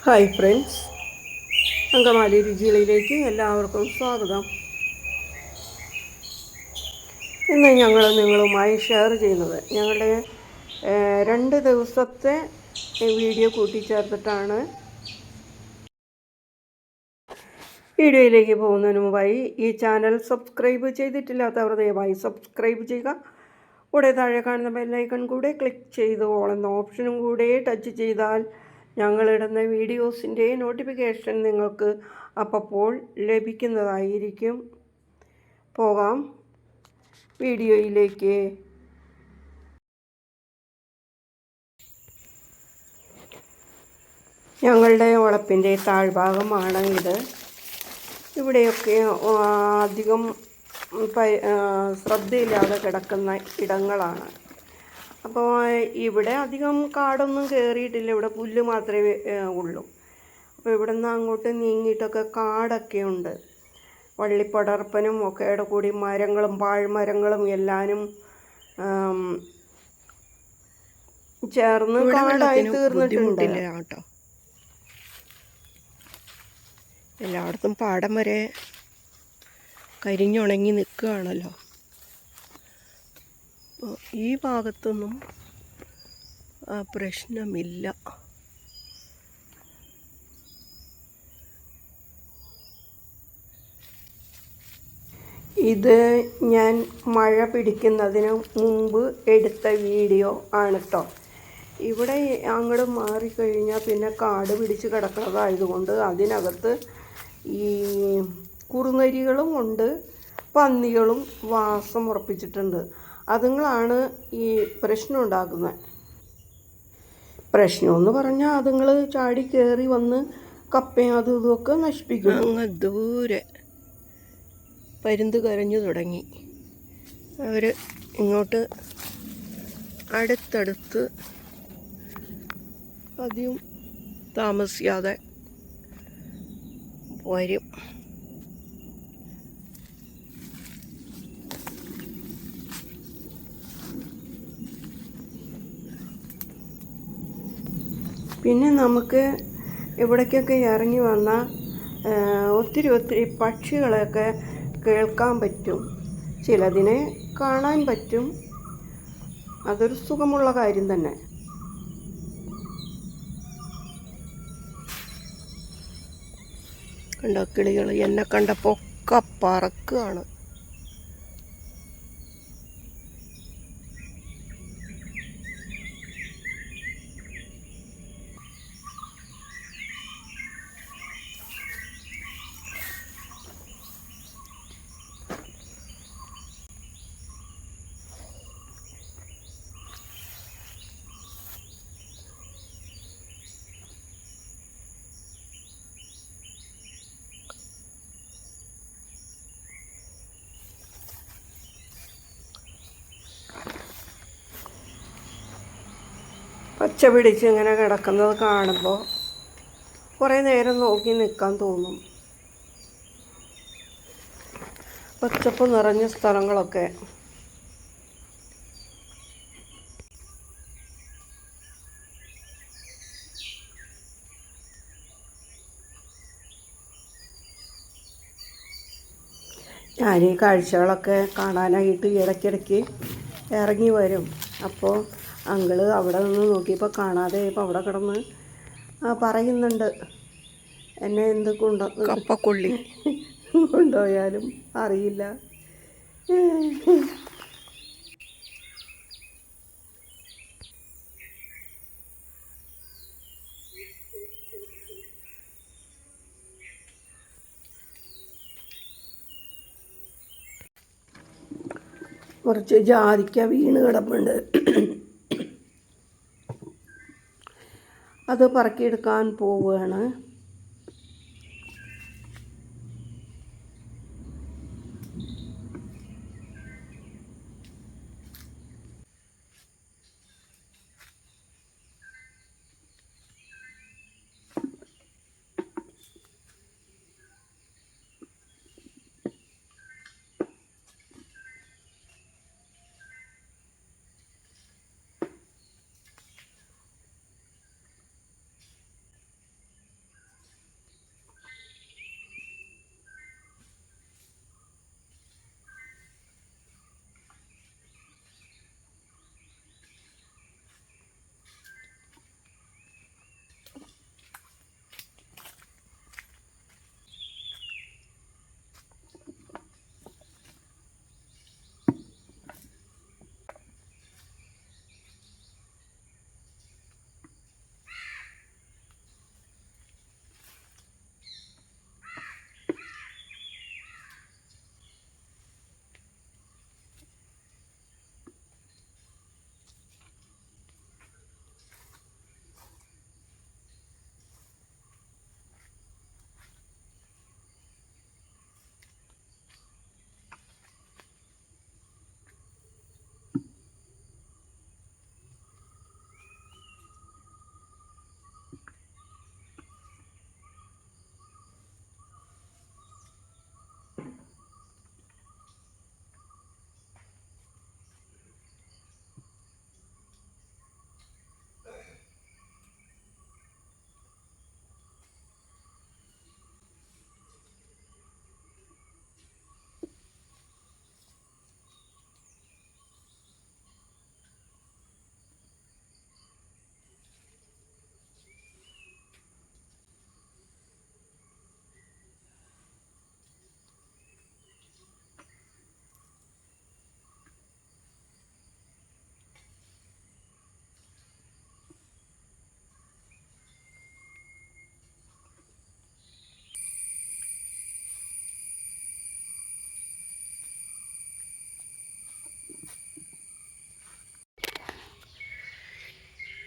Hi friends, Angamaly രുചികളിലേക്ക് എല്ലാവർക്കും സ്വാഗതം. ഇന്ന് ഞങ്ങൾ നിങ്ങളുമായി ഷെയർ ചെയ്യുന്നത് ഞങ്ങളുടെ 2 ദിവസത്തെ വീഡിയോ കൂട്ടിച്ചേർത്തിട്ടാണ്. വീഡിയോയിലേക്ക് പോകുന്നതിന് മുമ്പായി ഈ ചാനൽ സബ്സ്ക്രൈബ് ചെയ്തിട്ടില്ലാത്തവർ ദയവായി സബ്സ്ക്രൈബ് ചെയ്യുക. കൂടെ താഴെ കാണുന്ന ബെല്ലൈക്കൺ കൂടെ ക്ലിക്ക് ചെയ്ത് ഓൾ എന്ന ഓപ്ഷനും കൂടെ ടച്ച് ചെയ്താൽ ഞങ്ങളിടുന്ന വീഡിയോസിൻ്റെ നോട്ടിഫിക്കേഷൻ നിങ്ങൾക്ക് അപ്പോൾ ലഭിക്കുന്നതായിരിക്കും. പോകാം വീഡിയോയിലേക്ക്. ഞങ്ങളുടെ വളപ്പിൻ്റെ താഴ്ഭാഗമാണ് ഇത്. ഇവിടെയൊക്കെ അധികം ശ്രദ്ധയില്ലാതെ കിടക്കുന്ന ഇടങ്ങളാണ്. അപ്പോൾ ഇവിടെ അധികം കാടൊന്നും കയറിയിട്ടില്ല, ഇവിടെ പുല്ല് മാത്രമേ ഉള്ളൂ. അപ്പോൾ ഇവിടെ നിന്ന് അങ്ങോട്ട് നീങ്ങിയിട്ടൊക്കെ കാടൊക്കെ ഉണ്ട്. വള്ളിപ്പടർപ്പനും ഒക്കെയുടെ കൂടി മരങ്ങളും പാഴ്മരങ്ങളും എല്ലാനും ചേർന്ന് കാടായി തീർന്നിട്ടുണ്ട് കേട്ടോ. എല്ലായിടത്തും പാടം വരെ കരിഞ്ഞുണങ്ങി നിൽക്കുകയാണല്ലോ. ഈ ഭാഗത്തൊന്നും പ്രശ്നമില്ല. ഇത് ഞാൻ മഴ പിടിക്കുന്നതിന് മുമ്പ് എടുത്ത വീഡിയോ ആണ് കേട്ടോ. ഇവിടെ അങ്ങോട്ട് മാറിക്കഴിഞ്ഞാൽ പിന്നെ കാട് പിടിച്ച് കിടക്കുന്നതായതുകൊണ്ട് അതിനകത്ത് ഈ കുറുനരികളും ഉണ്ട്, പന്നികളും വാസം ഉറപ്പിച്ചിട്ടുണ്ട്. അതുങ്ങളാണ് ഈ പ്രശ്നം ഉണ്ടാക്കുന്നത്. പ്രശ്നമെന്ന് പറഞ്ഞാൽ അതുങ്ങൾ ചാടി കയറി വന്ന് കപ്പയും അതും ഇതുമൊക്കെ നശിപ്പിക്കും. അങ്ങ് ദൂരെ പരുന്ത് കരഞ്ഞു തുടങ്ങി. അവർ ഇങ്ങോട്ട് അടുത്തടുത്ത് അധികം താമസിയാതെ വരും. പിന്നെ നമുക്ക് ഇവിടേക്കൊക്കെ ഇറങ്ങി വന്ന ഒത്തിരി പക്ഷികളെയൊക്കെ കേൾക്കാൻ പറ്റും, ചിലതിനെ കാണാൻ പറ്റും. അതൊരു സുഖമുള്ള കാര്യം തന്നെ. കണ്ടോ, കിളികൾ എന്നെ കണ്ടപ്പോൾ ഒക്കെ പറക്കുകയാണ്. പച്ച പിടിച്ച് ഇങ്ങനെ കിടക്കുന്നത് കാണുമ്പോൾ കുറേ നേരം നോക്കി നിൽക്കാൻ തോന്നും. പച്ചപ്പ് നിറഞ്ഞ സ്ഥലങ്ങളൊക്കെ. ഞാൻ ഈ കാഴ്ചകളൊക്കെ കാണാനായിട്ട് ഇടയ്ക്കിടയ്ക്ക് ഇറങ്ങി വരും. അപ്പോൾ അങ്കിള് അവിടെ നിന്ന് നോക്കിയപ്പോൾ കാണാതെ ഇപ്പോൾ അവിടെ കിടന്ന് പറയുന്നുണ്ട്, എന്നെ എന്ത് കപ്പക്കൊള്ളി കൊണ്ടുപോയാലും അറിയില്ല. കുറച്ച് ജാതിക്ക വീണ് കിടപ്പുണ്ട്. അത് പറക്കിയെടുക്കാൻ പോവുകയാണ്.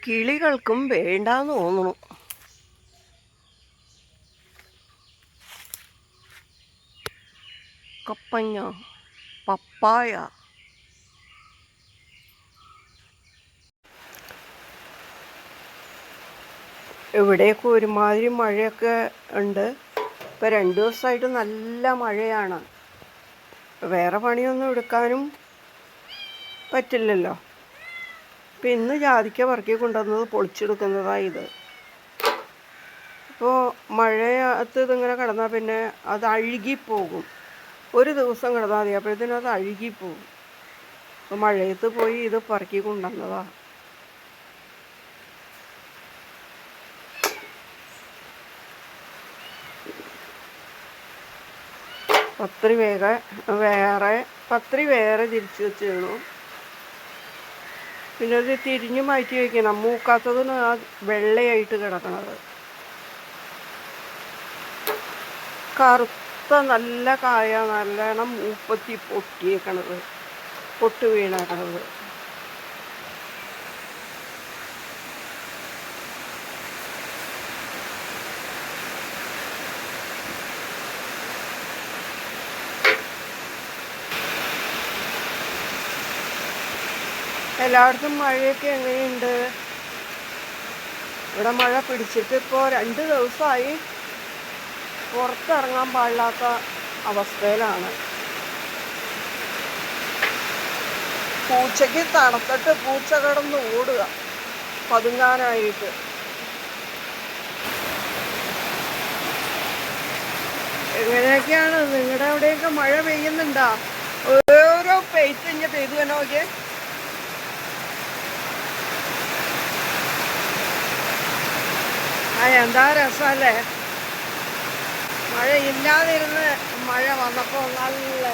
കിളികൾക്കും വേണ്ടാന്ന് തോന്നുന്നു. കപ്പങ്ങ, പപ്പായ, ഇവിടെയൊക്കെ ഒരുമാതിരി മഴയൊക്കെ ഉണ്ട്. ഇപ്പം 2 ദിവസമായിട്ട് നല്ല മഴയാണ്. വേറെ പണിയൊന്നും എടുക്കാനും പറ്റില്ലല്ലോ. ഇപ്പം ഇന്ന് ജാതിക്ക പറക്കി കൊണ്ടുവന്നത് പൊളിച്ചെടുക്കുന്നതാണ് ഇത്. ഇപ്പോൾ മഴയത്ത് ഇതിങ്ങനെ കിടന്നാൽ പിന്നെ അത് അഴുകിപ്പോകും. ഒരു ദിവസം കിടന്നാൽ മതി, അപ്പോഴത്തേനും അത് അഴുകിപ്പോകും. അപ്പോൾ മഴയത്ത് പോയി ഇത് പറക്കി കൊണ്ടുവന്നതാണ്. പത്രി വേറെ തിരിച്ച് വെച്ചിരുന്നു. പിന്നെ അത് തിരിഞ്ഞ് മാറ്റി വയ്ക്കണം. മൂക്കാത്തതിന് ആ വെള്ളയായിട്ട് കിടക്കണത്. കറുത്ത നല്ല കായ, നല്ലോണം മൂപ്പത്തി പൊട്ടിയേക്കണത്, പൊട്ട് വീണേക്കണത്. എല്ലായിടത്തും മഴയൊക്കെ എങ്ങനെയുണ്ട്? ഇവിടെ മഴ പിടിച്ചിട്ട് ഇപ്പോൾ 2 ദിവസമായി. പുറത്തിറങ്ങാൻ പാടില്ലാത്ത അവസ്ഥയിലാണ്. പൂച്ചയ്ക്ക് തണുത്തിട്ട് പൂച്ച കിടന്ന് ഓടുക പതുങ്ങാനായിട്ട്. എങ്ങനെയൊക്കെയാണ് നിങ്ങളുടെ അവിടെയൊക്കെ മഴ പെയ്യുന്നുണ്ടോ? ഓരോ പെയ്ത്ത് പെയ്തു തന്നെ നോക്കിയേ. എന്താ രസമല്ലേ? മഴയില്ലാതിരുന്ന് മഴ വന്നപ്പോൾ നല്ല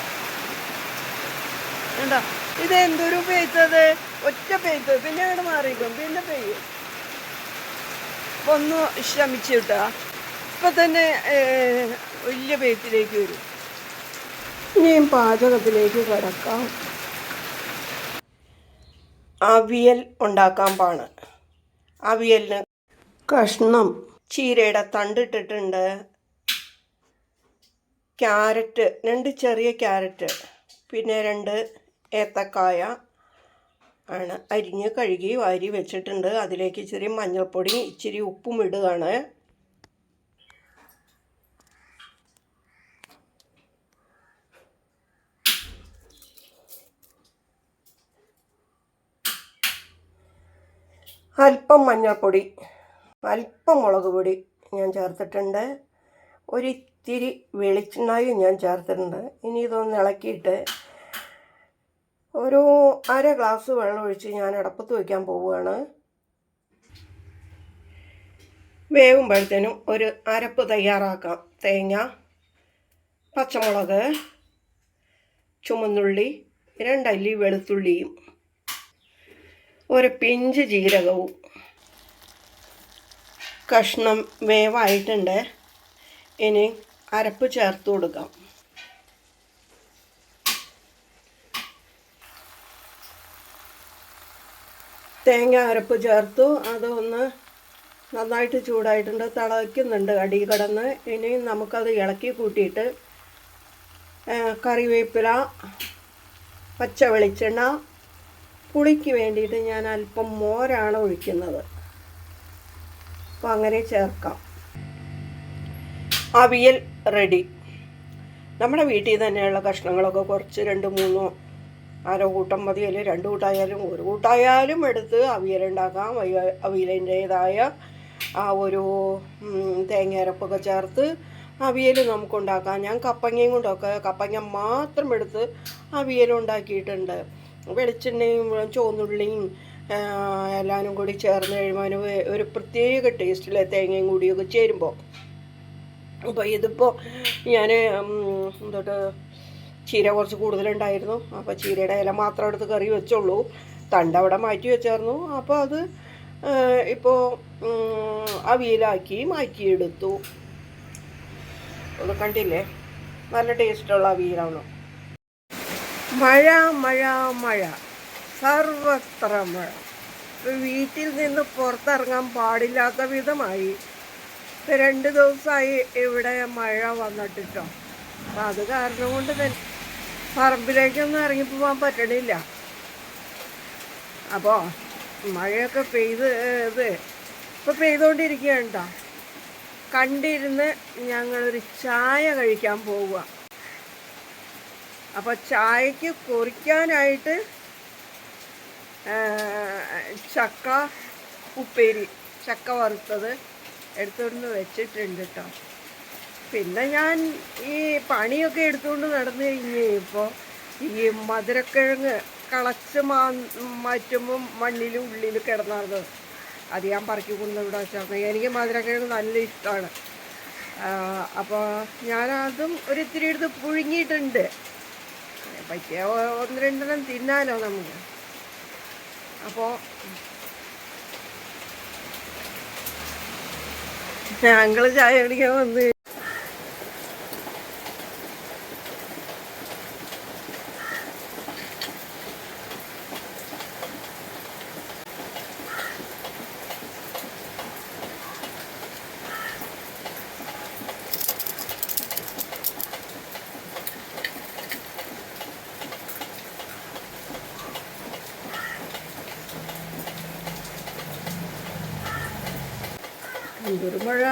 എന്താ ഇതെന്തൊരു പെയ്ത്തത്, ഒറ്റ പെയ്ത്ത്, പിന്നെ അങ്ങോട്ട് മാറിയിരിക്കും, പിന്നെ പെയ്യും. ഒന്ന് ശമിച്ചു കിട്ടുക, ഇപ്പം തന്നെ വലിയ പെയ്ത്തിലേക്ക് വരും. ഇനിയും പാചകത്തിലേക്ക് കിടക്കാം. അവിയൽ ഉണ്ടാക്കാൻ പാണ്. അവിയലിന് കഷ്ണം ചീരയുടെ തണ്ടിട്ടിട്ടുണ്ട്. ക്യാരറ്റ്, 2 ചെറിയ ക്യാരറ്റ്, പിന്നെ 2 ഏത്തക്കായ ആണ് അരിഞ്ഞ് കഴുകി വാരി വെച്ചിട്ടുണ്ട്. അതിലേക്ക് ഇച്ചിരി മഞ്ഞൾപ്പൊടി, ഇച്ചിരി ഉപ്പും ഇടുകയാണ്. അല്പം മഞ്ഞൾപ്പൊടി, അല്പം മുളക് പൊടി ഞാൻ ചേർത്തിട്ടുണ്ട്. ഒരിത്തിരി വെളിച്ചെണ്ണയും ഞാൻ ചേർത്തിട്ടുണ്ട്. ഇനി ഇതൊന്ന് ഇളക്കിയിട്ട് ഒരു 1/2 ഗ്ലാസ് വെള്ളം ഒഴിച്ച് ഞാൻ അടപ്പത്ത് വയ്ക്കാൻ പോവുകയാണ്. വേവുമ്പോഴത്തേനും ഒരു അരപ്പ് തയ്യാറാക്കാം. തേങ്ങ, പച്ചമുളക്, ചുമന്നുള്ളി, 2 അല്ലി വെളുത്തുള്ളിയും, ഒരു പിഞ്ച് ജീരകവും. കഷ്ണം വേവായിട്ടുണ്ട്. ഇനി അരപ്പ് ചേർത്ത് കൊടുക്കാം. തേങ്ങ അരപ്പ് ചേർത്തു. അതൊന്ന് നന്നായിട്ട് ചൂടായിട്ടുണ്ട്, തിളയ്ക്കുന്നുണ്ട് അടി കിടന്ന്. ഇനി നമുക്കത് ഇളക്കി കൂട്ടിയിട്ട് കറിവേപ്പില, പച്ച വെളിച്ചെണ്ണ, പുളിക്ക് വേണ്ടിയിട്ട് ഞാൻ അല്പം മോരാണ് ഒഴിക്കുന്നത്. അപ്പോൾ അങ്ങനെ ചേർക്കാം. അവിയൽ റെഡി. നമ്മുടെ വീട്ടിൽ തന്നെയുള്ള കഷ്ണങ്ങളൊക്കെ കുറച്ച് 2-3 1/2 കൂട്ടം മതി, അല്ലെങ്കിൽ 2 കൂട്ടായാലും 1 കൂട്ടായാലും എടുത്ത് അവിയലുണ്ടാക്കാം. അവിയലിൻ്റേതായ ആ ഒരു തേങ്ങയരപ്പൊക്കെ ചേർത്ത് അവിയൽ നമുക്കുണ്ടാക്കാം. ഞാൻ കപ്പങ്ങയും കൊണ്ടൊക്കെ കപ്പങ്ങ മാത്രം എടുത്ത് അവിയലുണ്ടാക്കിയിട്ടുണ്ട്. വെളിച്ചെണ്ണയും ചുവന്നുള്ളിയും എല്ലാവരും കൂടി ചേർന്ന് കഴിയുമ്പോൾ ഒരു പ്രത്യേക ടേസ്റ്റിലെ തേങ്ങയും കൂടിയൊക്കെ ചേരുമ്പോൾ. അപ്പോൾ ഇതിപ്പോൾ ഞാൻ ചീര കുറച്ച് കൂടുതലുണ്ടായിരുന്നു. അപ്പോൾ ചീരയുടെ ഇല മാത്രം എടുത്ത് കറി വെച്ചുള്ളൂ, തണ്ട് അവിടെ മാറ്റി വെച്ചായിരുന്നു. അപ്പോൾ അത് ഇപ്പോൾ അവിയലാക്കി മാറ്റിയെടുത്തു. അത് കണ്ടില്ലേ, നല്ല ടേസ്റ്റുള്ള അവിയലാണ്. മഴ മഴ മഴ, സർവത്ര മഴ. വീട്ടിൽ നിന്ന് പുറത്തിറങ്ങാൻ പാടില്ലാത്ത വിധമായി. 2 ദിവസമായി ഇവിടെ മഴ വന്നിട്ടോ. അപ്പം അത് കാരണം കൊണ്ട് തന്നെ പറമ്പിലേക്കൊന്നും ഇറങ്ങിപ്പോകാൻ പറ്റണില്ല. അപ്പോൾ മഴയൊക്കെ പെയ്ത് ഇപ്പോൾ പെയ്തുകൊണ്ടിരിക്കുകയാണ് കേട്ടോ. കണ്ടിരുന്ന് ഞങ്ങളൊരു ചായ കഴിക്കാൻ പോവുക. അപ്പോൾ ചായക്ക് കുറിക്കാനായിട്ട് ചക്ക ഉപ്പേരി, ചക്ക വറുത്തത് എടുത്തുകൊണ്ട് വെച്ചിട്ടുണ്ട് കേട്ടോ. പിന്നെ ഞാൻ ഈ പണിയൊക്കെ എടുത്തുകൊണ്ട് നടന്നു കഴിഞ്ഞപ്പോൾ ഈ മധുരക്കിഴങ്ങ് കളച്ച് മാറ്റുമ്പം മണ്ണിലും ഉള്ളിൽ കിടന്നാർന്നത് അത് ഞാൻ പറക്കി കൊണ്ട് ഇവിടെ വെച്ചാൽ എനിക്ക് മധുരക്കിഴങ്ങ് നല്ല ഇഷ്ടമാണ്. അപ്പോൾ ഞാനതും ഒരിത്തിരി എടുത്ത് പുഴുങ്ങിയിട്ടുണ്ട്. പറ്റിയ 1-2 തിന്നാലോ നമുക്ക്. അപ്പോൾ ഞങ്ങൾ ചായ കുടിക്കാൻ വന്ന് എന്തൊരു മഴ.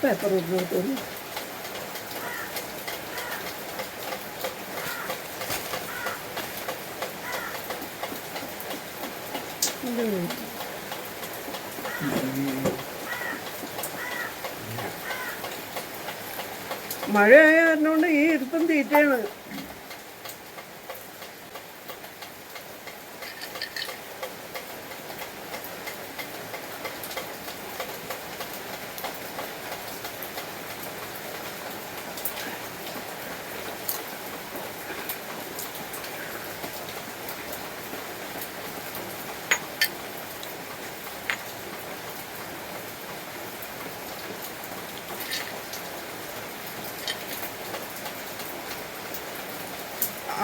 പേപ്പർ ഇട്ടു മഴയായ കാരണം കൊണ്ട് ഈ ഇരുപ്പം തീറ്റയാണ്.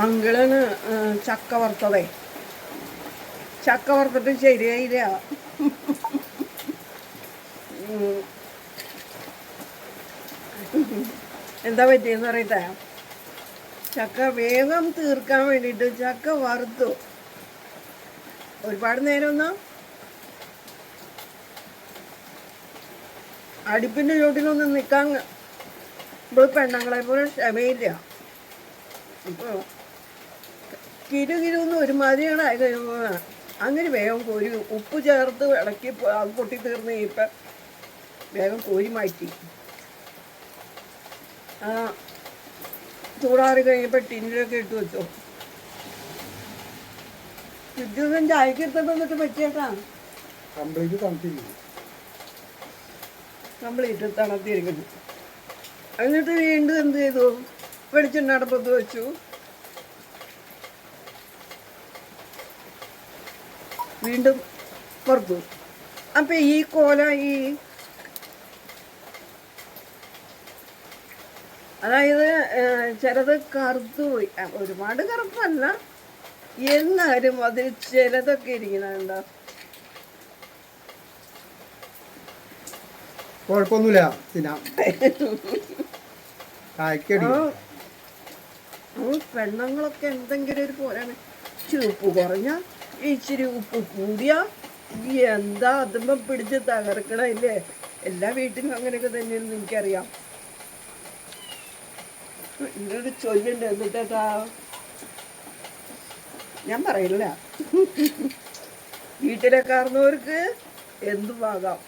അങ്കിളിന് ചക്ക വറുത്തതേ, ചക്ക വറുത്തിട്ട് ശരിയായില്ല. എന്താ പറ്റിയെന്ന് പറയട്ടെ, ചക്ക വേഗം തീർക്കാൻ വേണ്ടിയിട്ട് ചക്ക വറുത്തു. ഒരുപാട് നേരമൊന്നും അടുപ്പിൻ്റെ ചുവട്ടിലൊന്നും നിൽക്കാൻ ഇപ്പോൾ പെണ്ണുങ്ങളെ പോലെ ക്ഷമയില്ല. ഇപ്പോൾ കിരുകിരുന്ന് ഒരുമാതിരിയാണ് ആയി കഴിയുമ്പോൾ അങ്ങനെ വേഗം കോരി ഉപ്പ് ചേർത്ത് ഇളക്കി അത് പൊട്ടി തീർന്ന് ഇപ്പം വേഗം കോരി മാറ്റി. ചൂടാറി കഴിഞ്ഞപ്പോൾ ടിന്നിലൊക്കെ ഇട്ട് വെച്ചോ. വിദ്യുതൻ ചായക്ക് എടുത്തിട്ട് വന്നിട്ട് പറ്റിയേട്ടാ കംപ്ലീറ്റ് തണുത്തിരിക്കുന്നു. എന്നിട്ട് വീണ്ടും എന്ത് ചെയ്തു, വെളിച്ചെണ്ണ അടുപ്പത്ത് വെച്ചു. വീണ്ടും വറുത്തു. അപ്പം ഈ കോല അതായത് ചിലത് കറുത്തുപോയി, ഒരുപാട് കറുപ്പല്ല, എന്നാലും അതിൽ ചിലതൊക്കെ ഇരിക്കുന്നുണ്ടോ. കുഴപ്പമൊന്നുമില്ല. പെണ്ണുങ്ങളൊക്കെ എന്തെങ്കിലും ഒരു പോരാണ്. ഇച്ചിരി ഉപ്പ് കുറഞ്ഞ, ഇച്ചിരി ഉപ്പ് കൂടിയ എന്താ അതുമ്പോ പിടിച്ച് തകർക്കണില്ലേ. എല്ലാ വീട്ടിലും അങ്ങനെയൊക്കെ തന്നെയെന്ന് എനിക്കറിയാം. ഇതൊരു ചൊല്ലുണ്ട്, എന്നിട്ടാ ഞാൻ പറയില്ല. വീട്ടിലെ കാരണവർക്ക് എന്തുമാകാം.